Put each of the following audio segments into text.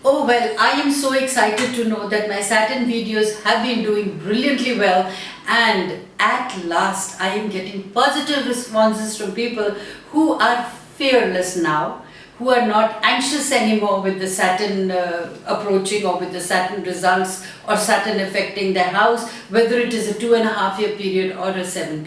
Oh well, I am so excited to know that my Saturn videos have been doing brilliantly well, and at last I am getting positive responses from people who are fearless now, who are not anxious anymore with the Saturn approaching, or with the Saturn results, or Saturn affecting their house, whether it is a 2.5 year period or a 7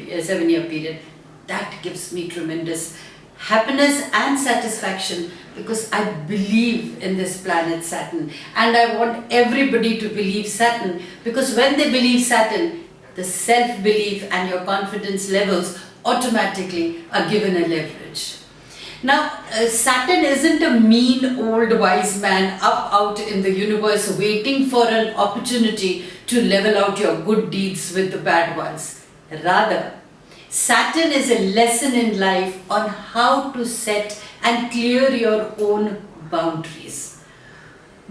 year period. That gives me tremendous happiness and satisfaction, because I believe in this planet Saturn, and I want everybody to believe Saturn, because when they believe Saturn, the self-belief and your confidence levels automatically are given a leverage. Now, Saturn isn't a mean old wise man up out in the universe waiting for an opportunity to level out your good deeds with the bad ones. Rather, Saturn is a lesson in life on how to set and clear your own boundaries.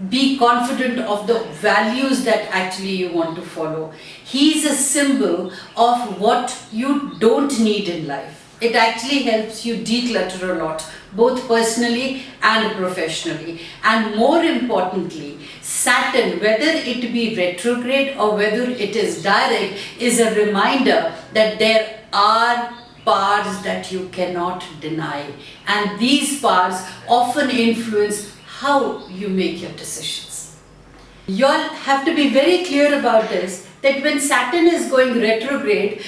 Be confident of the values that actually you want to follow. He is a symbol of what you don't need in life. It actually helps you declutter a lot, both personally and professionally. And more importantly, Saturn, whether it be retrograde or whether it is direct, is a reminder that there are powers that you cannot deny, and these powers often influence how you make your decisions. You all have to be very clear about this, that when Saturn is going retrograde,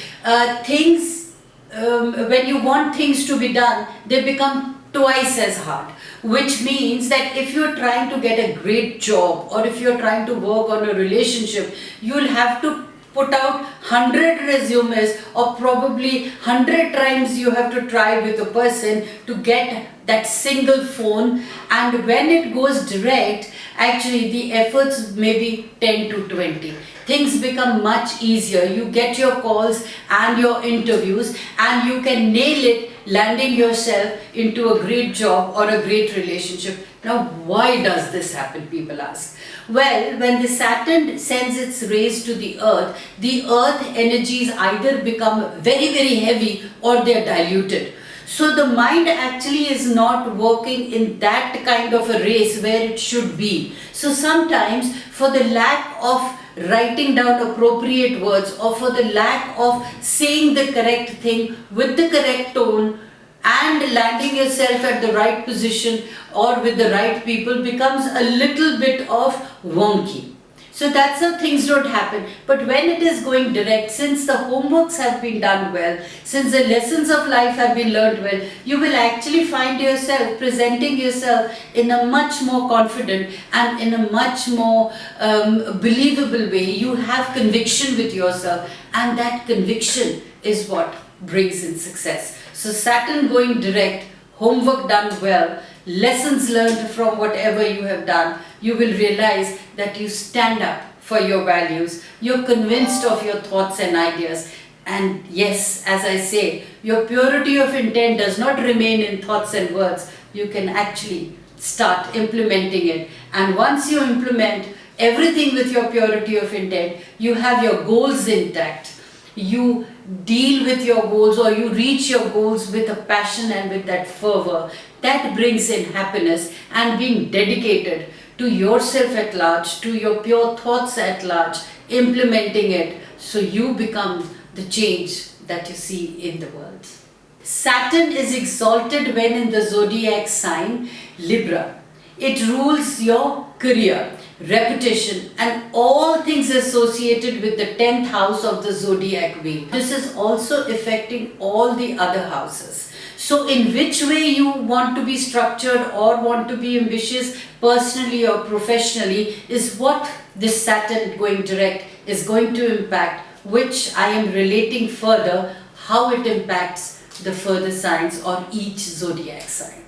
when you want things to be done, they become twice as hard. Which means that if you're trying to get a great job, or if you're trying to work on a relationship, you'll have to put out 100 resumes, or probably 100 times you have to try with a person to get that single phone. And when it goes direct, actually the efforts may be 10 to 20. Things become much easier. You get your calls and your interviews, and you can nail it, landing yourself into a great job or a great relationship. Now, why does this happen, people ask? Well, when the Saturn sends its rays to the earth energies either become very, very heavy, or they are diluted. So the mind actually is not working in that kind of a race where it should be. So sometimes, for the lack of writing down appropriate words, or for the lack of saying the correct thing with the correct tone, and landing yourself at the right position or with the right people, becomes a little bit of wonky. So that's how things don't happen. But when it is going direct, since the homeworks have been done well, since the lessons of life have been learned well, you will actually find yourself presenting yourself in a much more confident and in a much more believable way. You have conviction with yourself, and that conviction is what brings in success. So Saturn going direct, homework done well, lessons learned from whatever you have done, you will realize that you stand up for your values, you're convinced of your thoughts and ideas. And yes, as I say, your purity of intent does not remain in thoughts and words. You can actually start implementing it. And once you implement everything with your purity of intent, you have your goals intact. You deal with your goals, or you reach your goals with a passion and with that fervor. That brings in happiness, and being dedicated to yourself at large, to your pure thoughts at large, implementing it, so you become the change that you see in the world. Saturn is exalted when in the zodiac sign Libra. It rules your career, reputation, and all things associated with the 10th house of the zodiac wheel. This is also affecting all the other houses. So in which way you want to be structured or want to be ambitious personally or professionally is what this Saturn going direct is going to impact, which I am relating further how it impacts the further signs or each zodiac sign.